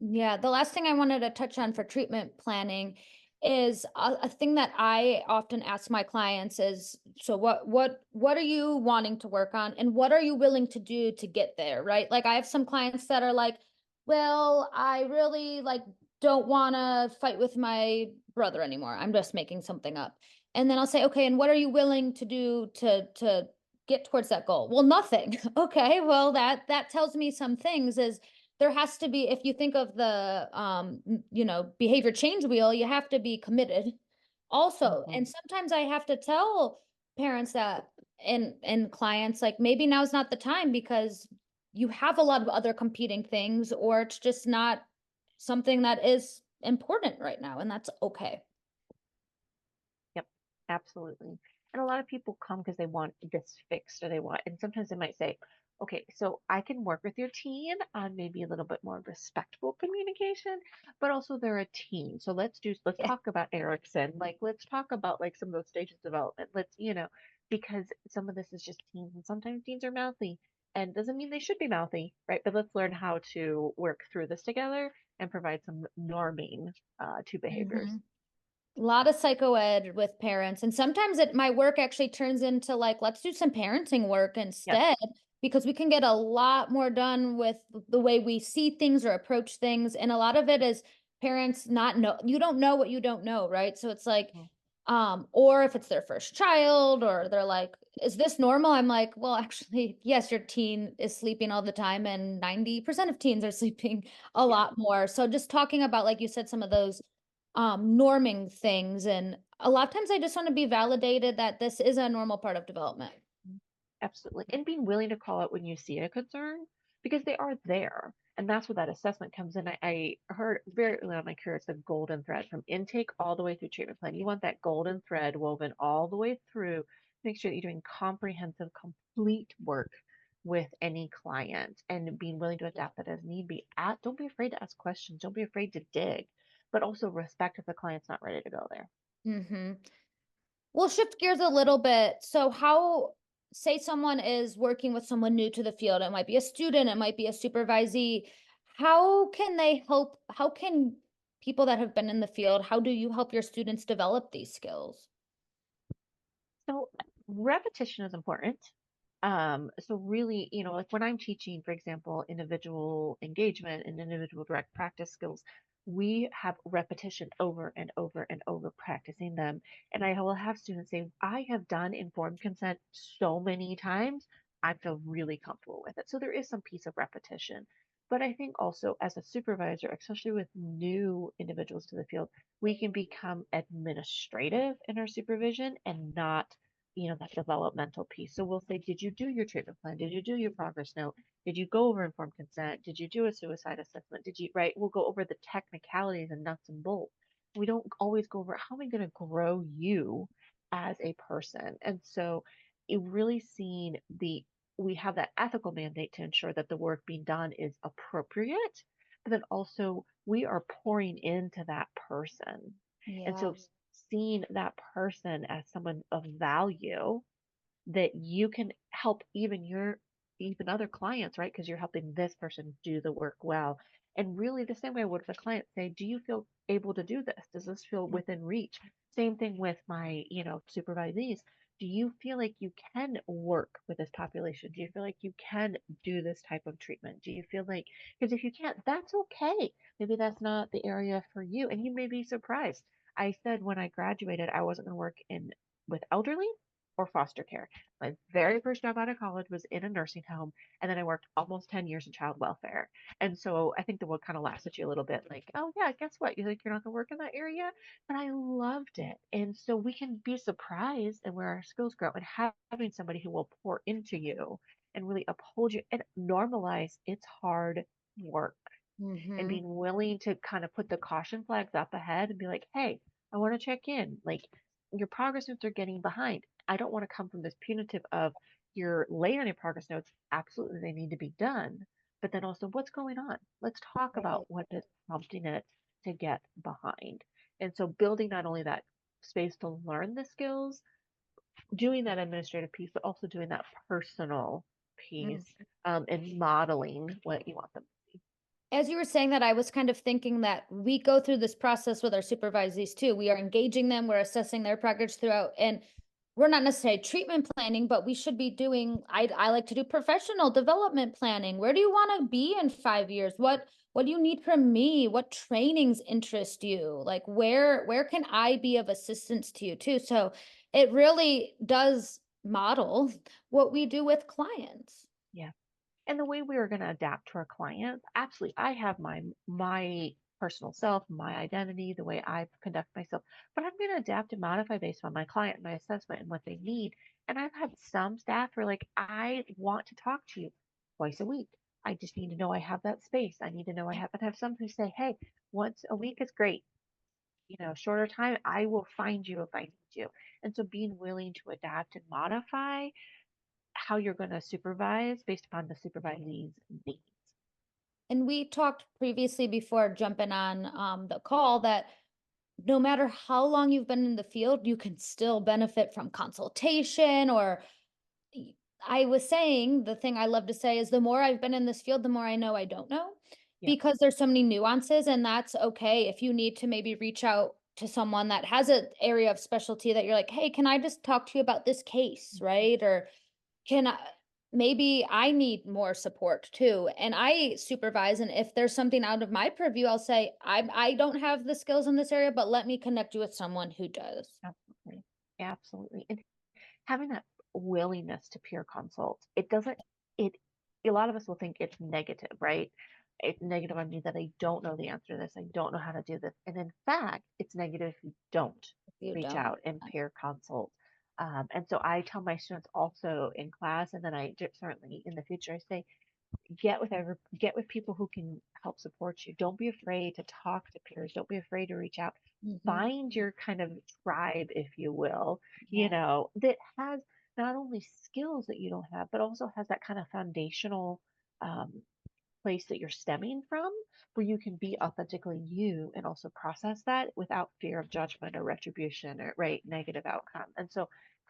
Yeah, the last thing I wanted to touch on for treatment planning is a thing that I often ask my clients is, so what are you wanting to work on and what are you willing to do to get there, right? Like I have some clients that are like, well, I really like don't want to fight with my brother anymore. I'm just making something up. And then I'll say, okay, and what are you willing to do to get towards that goal? Well, nothing. Okay, well that tells me some things is there has to be, if you think of the behavior change wheel, you have to be committed also. Hmm. And sometimes I have to tell parents that, and clients, like, maybe now's not the time because you have a lot of other competing things, or it's just not something that is important right now, and that's okay. Yep, absolutely. And a lot of people come because they want this fixed or and sometimes they might say, okay, so I can work with your teen on maybe a little bit more respectful communication, but also they're a teen. So let's Yeah. talk about Erickson. Like, let's talk about like some of those stages of development. Because some of this is just teens and sometimes teens are mouthy and doesn't mean they should be mouthy, right? But let's learn how to work through this together and provide some norming to behaviors. Mhm. A lot of psycho ed with parents. And sometimes my work actually turns into like, let's do some parenting work Yep. instead, because we can get a lot more done with the way we see things or approach things. And a lot of it is parents not know, you don't know what you don't know, right? So it's like, Mhm. or if it's their first child or they're like, is this normal? I'm like, well, actually, yes, your teen is sleeping all the time and 90% of teens are sleeping a Yeah. lot more. So just talking about, like you said, some of those norming things, and a lot of times I just want to be validated that this is a normal part of development. Mhm. Absolutely. And being willing to call out when you see a concern because they are there. And that's where that assessment comes in. I heard very early on in my career, it's the golden thread from intake all the way through treatment plan. You want that golden thread woven all the way through. Make sure that you're doing comprehensive, complete work with any client and being willing to adapt that as need be. Don't be afraid to ask questions. Don't be afraid to dig, but also respect if the client's not ready to go there. Mm-hmm. We'll shift gears a little bit. So how, say someone is working with someone new to the field, it might be a student, it might be a supervisee. How can they help? How can people that have been in the field, how do you help your students develop these skills? So repetition is important. So really, like when I'm teaching, for example, individual engagement and individual direct practice skills, we have repetition over and over and over practicing them. And I will have students say, I have done informed consent so many times, I feel really comfortable with it. So there is some piece of repetition. But I think also as a supervisor, especially with new individuals to the field, we can become administrative in our supervision and not that developmental piece. So we'll say, did you do your treatment plan? Did you do your progress note? Did you go over informed consent? Did you do a suicide assessment? Right? We'll go over the technicalities and nuts and bolts. We don't always go over how am I going to grow you as a person. And so it really seeing we have that ethical mandate to ensure that the work being done is appropriate, but then also we are pouring into that person. And Yeah. so seeing that person as someone of value that you can help even other clients, right? Because you're helping this person do the work well. And really the same way I would with a client say, do you feel able to do this? Does this feel within reach? Same thing with my, supervisees. Do you feel like you can work with this population? Do you feel like you can do this type of treatment? Do you feel like, because if you can't, that's okay. Maybe that's not the area for you. And you may be surprised. I said when I graduated, I wasn't going to work in with elderly or foster care. My very first job out of college was in a nursing home, and then I worked almost 10 years in child welfare. And so I think the world kind of laughs at you a little bit like, oh, yeah, guess what? You think you're not going to work in that area? But I loved it. And so we can be surprised and where our skills grow and having somebody who will pour into you and really uphold you and normalize it's hard work and Mm-hmm. being willing to kind of put the caution flags up ahead and be like, hey, I want to check in. Like your progress notes are getting behind. I don't want to come from this punitive of you're late on your progress notes. Absolutely, they need to be done. But then also, what's going on? Let's talk about Right. what is prompting it to get behind. And so, building not only that space to learn the skills, doing that administrative piece, but also doing that personal piece and modeling what you want them to be. As you were saying that, I was kind of thinking that we go through this process with our supervisees too. We are engaging them, we're assessing their progress throughout, and we're not necessarily treatment planning, but we should be doing, I like to do professional development planning. Where do you want to be in 5 years? What do you need from me? What trainings interest you? Like where can I be of assistance to you too? So it really does model what we do with clients. Yeah. And the way we are going to adapt to our clients, absolutely. I have my personal self, my identity, the way I conduct myself, but I'm going to adapt and modify based on my client, my assessment, and what they need. And I've had some staff who are like, I want to talk to you twice a week. I just need to know I have that space. I need to know I have, and have some who say, hey, once a week is great. shorter time, I will find you if I need you. And so being willing to adapt and modify how you're going to supervise based upon the supervisee's needs. And we talked previously before jumping on the call that no matter how long you've been in the field, you can still benefit from consultation or I was saying the thing I love to say is the more I've been in this field, the more I know I don't know Yep. because there's so many nuances and that's okay if you need to maybe reach out to someone that has an area of specialty that you're like, "Hey, can I just talk to you about this case?" Mhm. right? Or can I maybe I need more support too. And I supervise and if there's something out of my purview, I'll say, I don't have the skills in this area, but let me connect you with someone who does. Absolutely. Absolutely. And having that willingness to peer consult, it doesn't, it, a lot of us will think it's negative, right? It's negative on me that I don't know the answer to this. I don't know how to do this. And in fact, it's negative if you don't If you reach don't. out and peer consult. And so I tell my students also in class, and then certainly in the future, I say, get with people who can help support you. Don't be afraid to talk to peers. Don't be afraid to reach out. Mhm. Find your kind of tribe, if you will, Yeah. that has not only skills that you don't have, but also has that kind of foundational um, place that you're stemming from, where you can be authentically you and also process that without fear of judgment or retribution or right negative outcome. And so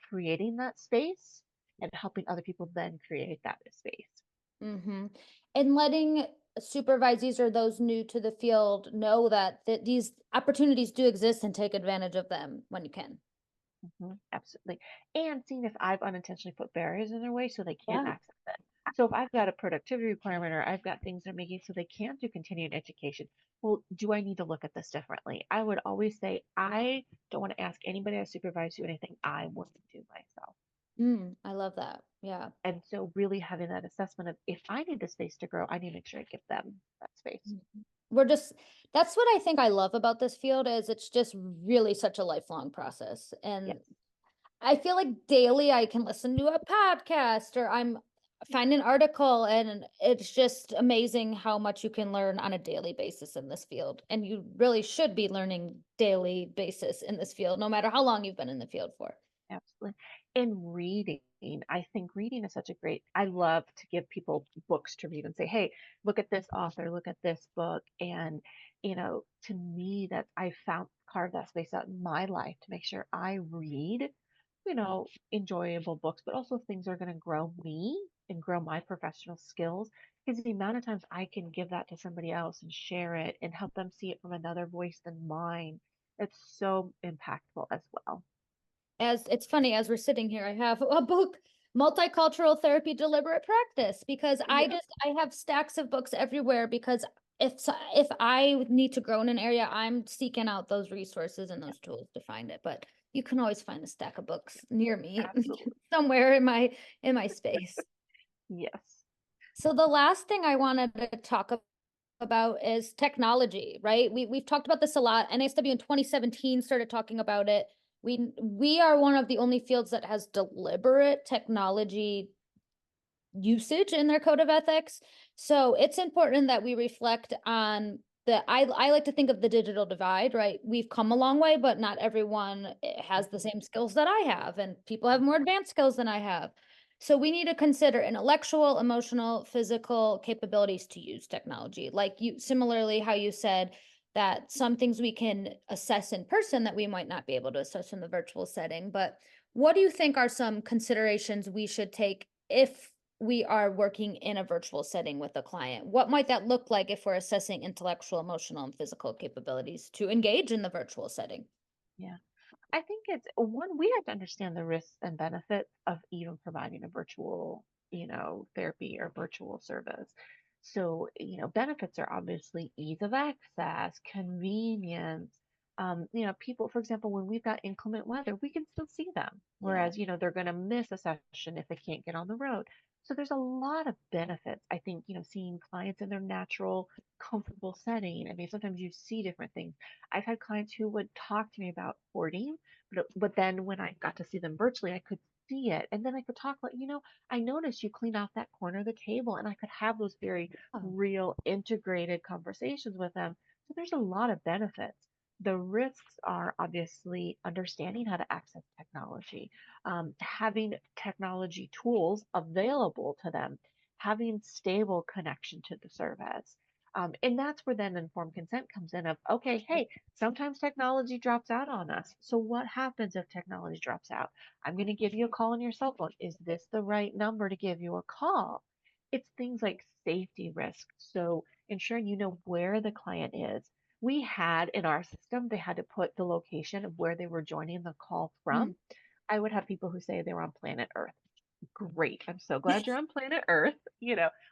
creating that space and helping other people then create that space. Mhm. And letting supervisees or those new to the field know that these opportunities do exist and take advantage of them when you can. Absolutely. And seeing if I've unintentionally put barriers in their way so they can't Yeah. access it. So if I've got a productivity requirement or I've got things they're making so they can't do continuing education, well, do I need to look at this differently? I would always say, I don't want to ask anybody I supervise to do anything I wouldn't do myself. I love that. Yeah. And so really having that assessment of if I need the space to grow, I need to make sure I give them that space. Mhm. We're just that's what I think I love about this field is it's just really such a lifelong process. Yes, And I feel like daily I can listen to a podcast or I'm find an article and it's just amazing how much you can learn on a daily basis in this field. And you really should be learning daily basis in this field, no matter how long you've been in the field for. absolutely. And reading, I think reading is such a great, I love to give people books to read and say, hey, look at this author, look at this book. And, to me, that I found carve that space out in my life to make sure I read, enjoyable books, but also things that are going to grow me and grow my professional skills. Because the amount of times I can give that to somebody else and share it and help them see it from another voice than mine, it's so impactful as well. As it's funny, as we're sitting here, I have a book, Multicultural Therapy Deliberate Practice, because Yeah. I have stacks of books everywhere because if I need to grow in an area, I'm seeking out those resources and those tools to find it. But you can always find a stack of books near me Absolutely. somewhere in my space. Yes. So the last thing I wanted to talk about is technology, right? We've talked about this a lot. NASW in 2017 started talking about it. We are one of the only fields that has deliberate technology usage in their code of ethics. So it's important that we reflect on I like to think of the digital divide, right? We've come a long way, but not everyone has the Mhm. same skills that I have, and people have more advanced skills than I have. So we need to consider intellectual, emotional, physical capabilities to use technology. Like you, similarly, how you said that some things we can assess in person that we might not be able to assess in the virtual setting. But what do you think are some considerations we should take if we are working in a virtual setting with a client? What might that look like if we're assessing intellectual, emotional, and physical capabilities to engage in the virtual setting? Yeah. I think it's one, we have to understand the risks and benefits of even providing a virtual, therapy or virtual service. So, benefits are obviously ease of access, convenience. People, for example, when we've got inclement weather, we can still see them. Yeah. Whereas, they're going to miss a session if they can't get on the road. So there's a lot of benefits. I think, seeing clients in their natural, comfortable setting. I mean, sometimes you see different things. I've had clients who would talk to me about hoarding, but then when I got to see them virtually, I could see it. And then I could talk like, I noticed you cleaned off that corner of the table, and I could have those very Oh, real integrated conversations with them. So there's a lot of benefits. The risks are obviously understanding how to access technology, having technology tools available to them, having stable connection to the service. And that's where then informed consent comes in of, okay, hey, sometimes technology drops out on us. So what happens if technology drops out? I'm going to give you a call on your cell phone. Is this the right number to give you a call? It's things like safety risks. So ensuring you know where the client is. We had in our system, they had to put the location of where they were joining the call from. Mm. I would have people who say they were on planet Earth. Great. I'm so glad you're on planet Earth.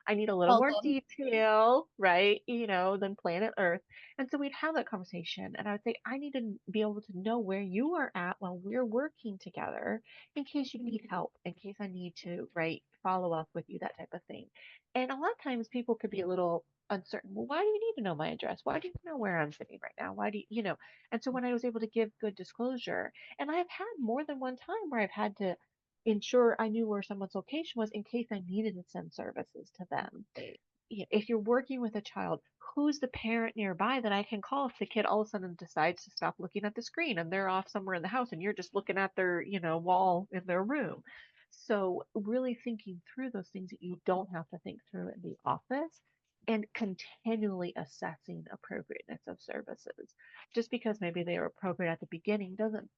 I need a little Well more done. detail, right? Than planet Earth. And so we'd have that conversation. And I would say, I need to be able to know where you are at while we're working together in case you need help, in case I need to, right, follow up with you, that type of thing. And a lot of times people could be a little uncertain. Well, why do you need to know my address? Why do you know where I'm sitting right now? Why do you? And so when I was able to give good disclosure, and I've had more than one time where I've had to ensure I knew where someone's location was in case I needed to send services to them. Great. If you're working with a child, who's the parent nearby that I can call if the kid all of a sudden decides to stop looking at the screen and they're off somewhere in the house and you're just looking at their, wall in their room. So really thinking through those things that you don't have to think through in the office and continually assessing appropriateness of services. Just because maybe they are appropriate at the beginning doesn't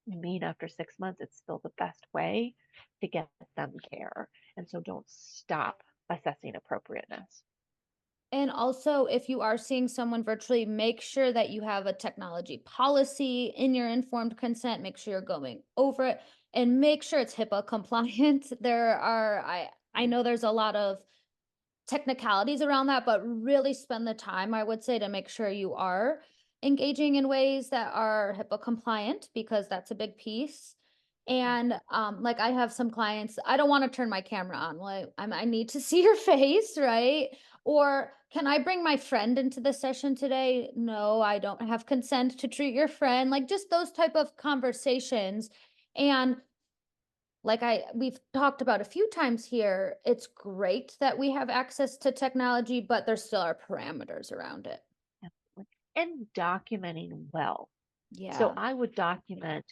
mean after 6 months it's still the best way to get them care. And so don't stop assessing appropriateness. And also, if you are seeing someone virtually, make sure that you have a technology policy in your informed consent. Make sure you're going over it and make sure it's HIPAA compliant. I know there's a lot of technicalities around that, but really spend the time, I would say, to make sure you are engaging in ways that are HIPAA compliant because that's a big piece. And like I have some clients, I don't want to turn my camera on. Like I need to see your face, right? Or can I bring my friend into the session today? No, I don't have consent to treat your friend. Like just those type of conversations. And like we've talked about a few times here, it's great that we have access to technology, but there still are parameters around it. And documenting well. So Yeah. I would document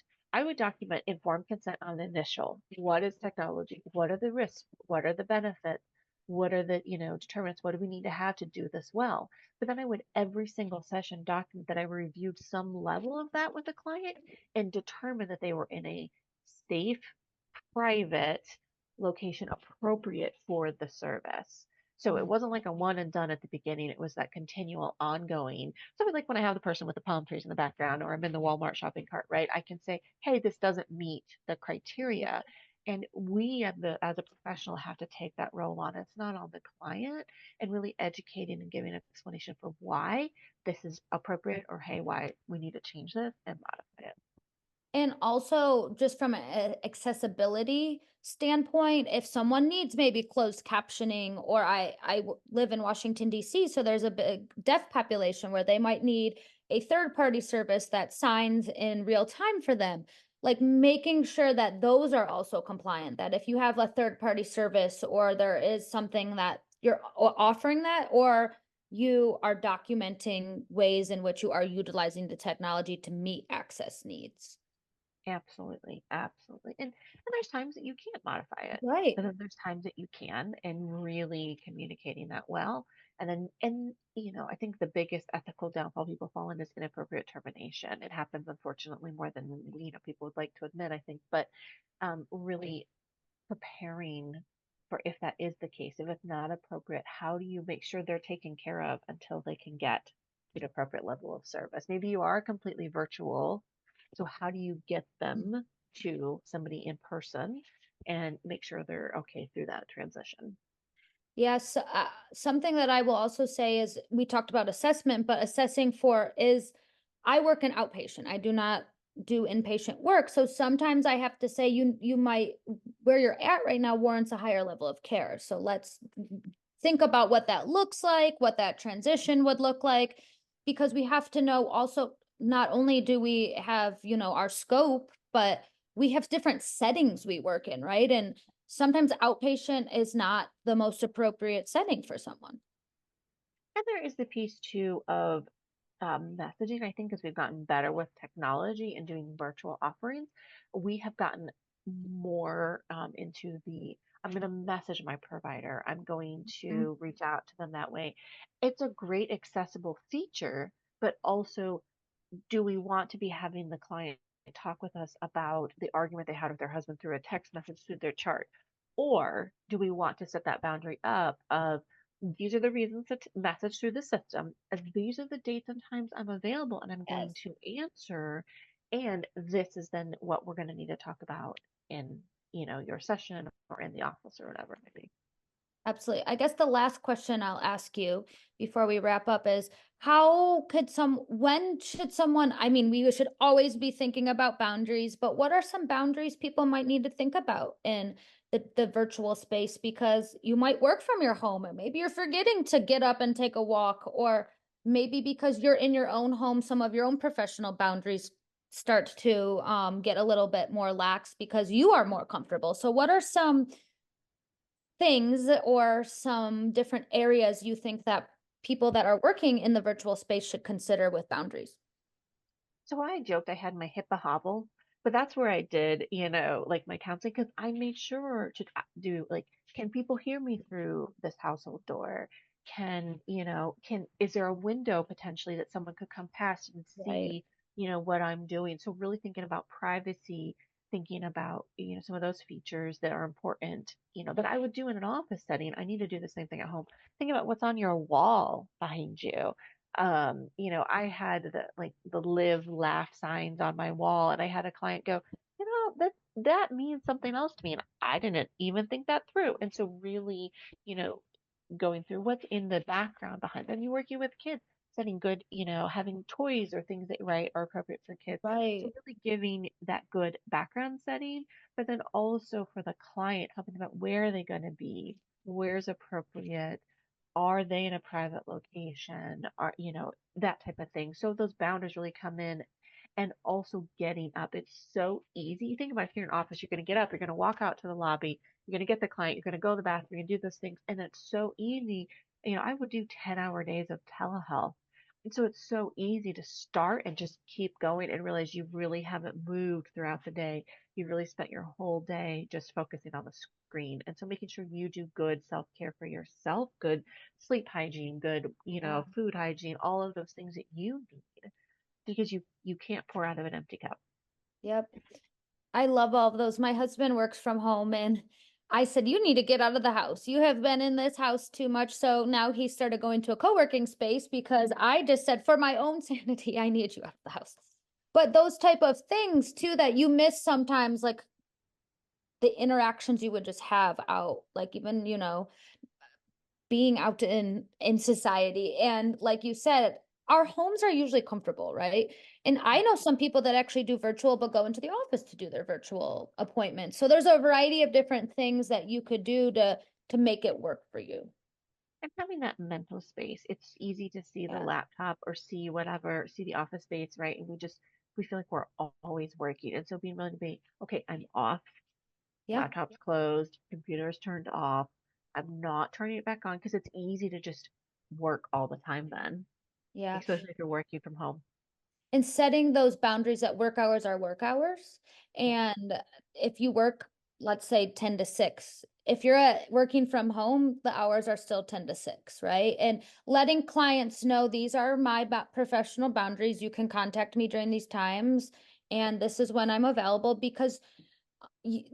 informed consent on the initial. What is technology? What are the risks? What are the benefits? What are the, determinants? What do we need to have to do this well? But then I would every single session document that I reviewed some level of that with the client and determine that they were in a safe, private location appropriate for the service. So it Mhm. wasn't like a one and done at the beginning. It was that continual ongoing. Something like when I have the person with the palm trees in the background or I'm in the Walmart shopping cart, right? I can say, hey, this doesn't meet the criteria. And we as a professional have to take that role on. It's not on the client and really educating and giving an explanation for why this is appropriate or hey, why we need to change this and modify it. And also, just from an accessibility standpoint, if someone needs maybe closed captioning, or live in Washington, D.C., so there's a big deaf population where they might need a third party service that signs in real time for them. Like making sure that those are also compliant, that if you have a third party service or there is something that you're offering that, or you are documenting ways in which you are utilizing the technology to meet access needs. Absolutely, absolutely. And there's times that you can't modify it, Right. but then there's times that you can, and really communicating that well. And I think the biggest ethical downfall people fall in is inappropriate termination. It happens unfortunately more than people would like to admit, I think, but really preparing for if that is the case, if it's not appropriate, how do you make sure they're taken care of until they can get an appropriate level of service? Maybe you are completely virtual, so how do you get them to somebody in person and make sure they're okay through that transition? Yes, something that I will also say is we talked about assessment, but assessing for is I work in outpatient. I do not do inpatient work. So sometimes I have to say you might where you're at right now warrants a higher level of care. So let's think about what that looks like, what that transition would look like, because we have to know also not only do we have, our scope, but we have different settings we work in, right? And sometimes outpatient is not the most appropriate setting for someone. And there is the piece too of messaging, I think, as we've gotten better with technology and doing virtual offerings, we have gotten more into the I'm going to message my provider. I'm going Mhm. to reach out to them that way. It's a great accessible feature, but also, do we want to be having the client talk with us about the argument they had with their husband through a text message through their chart? Or do we want to set that boundary up of, these are the reasons to message through the system, and these are the dates and times I'm available and I'm going Yes. to answer, and this is then what we're going to need to talk about in, your session or in the office or whatever it may be. Absolutely. I guess the last question I'll ask you before we wrap up is how could when should someone, I mean, we should always be thinking about boundaries, but what are some boundaries people might need to think about in the virtual space? Because you might work from your home and maybe you're forgetting to get up and take a walk, or maybe because you're in your own home, some of your own professional boundaries start to get a little bit more lax because you are more comfortable. So what are some things or some different areas you think that people that are working in the virtual space should consider with boundaries? So I joked I had my HIPAA hobble, but that's where I did, like my counseling, because I made sure to do like, can people hear me through this household door? Is there a window potentially that someone could come past and Right. see, what I'm doing? So really thinking about privacy, thinking about, some of those features that are important, that I would do in an office setting. I need to do the same thing at home. Think about what's on your wall behind you. I had the live laugh signs on my wall, and I had a client go, that means something else to me, and I didn't even think that through. And so really, you know, going through what's in the background behind them. You're working with kids, setting good, having toys or things that right are appropriate for kids. So Right. really giving that good background setting, but then also for the client, helping them out, where are they going to be, where's appropriate, are they in a private location, are, that type of thing. So those boundaries really come in. And also getting up. It's so easy. You think about if you're in an office, you're going to get up, you're going to walk out to the lobby, you're going to get the client, you're going to go to the bathroom, you're going to do those things. And it's so easy. I would do 10-hour days of telehealth. And so it's so easy to start and just keep going and realize you really haven't moved throughout the day. You really spent your whole day just focusing on the screen. And so making sure you do good self-care for yourself, good sleep hygiene, good, Yeah. food hygiene, all of those things that you need, because you can't pour out of an empty cup. Yep. I love all of those. My husband works from home and I said, you need to get out of the house. You have been in this house too much. So now he started going to a co-working space because I just said, for my own sanity, I need you out of the house. But those type of things too that you miss sometimes, like the interactions you would just have out, like even, being out in society. And like you said, our homes are usually comfortable, right? And I know some people that actually do virtual but go into the office to do their virtual appointments. So there's a variety of different things that you could do to make it work for you. And having that mental space, it's easy to see the Yeah. laptop or see whatever, see the office space, right? And we feel like we're always working. And so being willing to be, okay, I'm off, Yep. laptop's closed, computer's turned off. I'm not turning it back on, because it's easy to just work all the time then, Yeah. especially if you're working from home. And setting those boundaries that work hours are work hours. Yeah. And if you work, let's say 10 to 6, if you're working from home, the hours are still 10 to 6, right? And letting clients know these are my professional boundaries. You can contact me during these times, and this is when I'm available because you,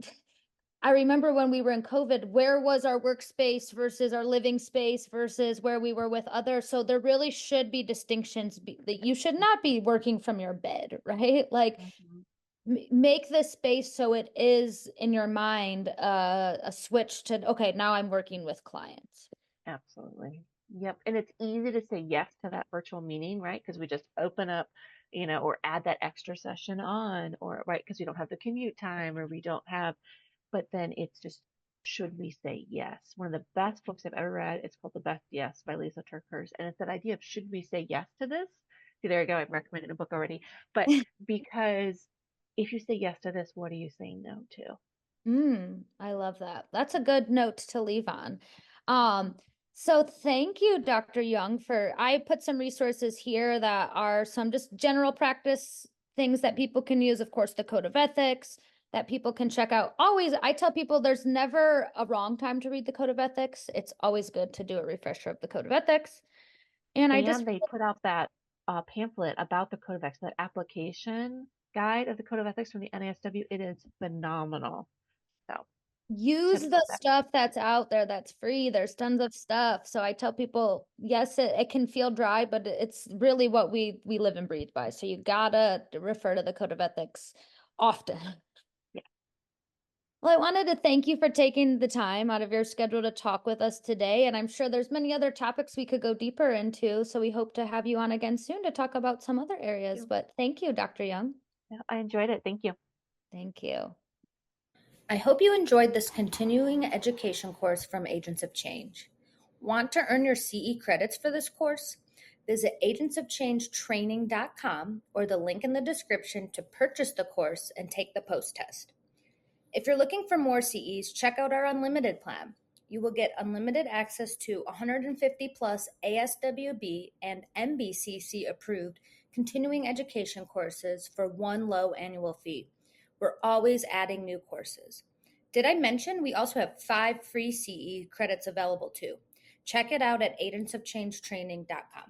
I remember when we were in COVID, where was our workspace versus our living space versus where we were with others? So there really should be distinctions that you should not be working from your bed, right? Like Mhm. make the space so it is in your mind a switch to, okay, now I'm working with clients. Absolutely. Yep. And it's easy to say yes to that virtual meeting, right? Because we just open up, or add that extra session on, or right, because we don't have the commute time, or we don't have, but then it's just, should we say yes? One of the best books I've ever read, it's called The Best Yes by Lisa Turkhurst. And it's that idea of, should we say yes to this? See, there you go. I've recommended a book already. But because if you say yes to this, what are you saying no to? I love that. That's a good note to leave on. Um, So thank you, Dr. Young, I put some resources here that are some just general practice things that people can use. Of course, the Code of Ethics that people can check out. Always, I tell people there's never a wrong time to read the Code of Ethics. It's always good to do a refresher of the Code of Ethics. And I just, And they put out that pamphlet about the Code of Ethics, that application guide of the Code of Ethics from the NASW. It is phenomenal. So use check the that. stuff that's out there that's free. There's tons of stuff. So I tell people, yes, it can feel dry, but it's really what we live and breathe by. So you gotta refer to the Code of Ethics often. Yeah. Well, I wanted to thank you for taking the time out of your schedule to talk with us today. And I'm sure there's many other topics we could go deeper into. So we hope to have you on again soon to talk about some other Thank areas. you. But thank you, Dr. Young. Yeah, I enjoyed it. Thank you. Thank you. I hope you enjoyed this continuing education course from Agents of Change. Want to earn your CE credits for this course? Visit agentsofchangetraining.com or the link in the description to purchase the course and take the post test. If you're looking for more CEs, check out our unlimited plan. You will get unlimited access to 150 plus ASWB and NBCC approved continuing education courses for one low annual fee. We're always adding new courses. Did I mention we also have 5 free CE credits available too? Check it out at agentsofchangetraining.com.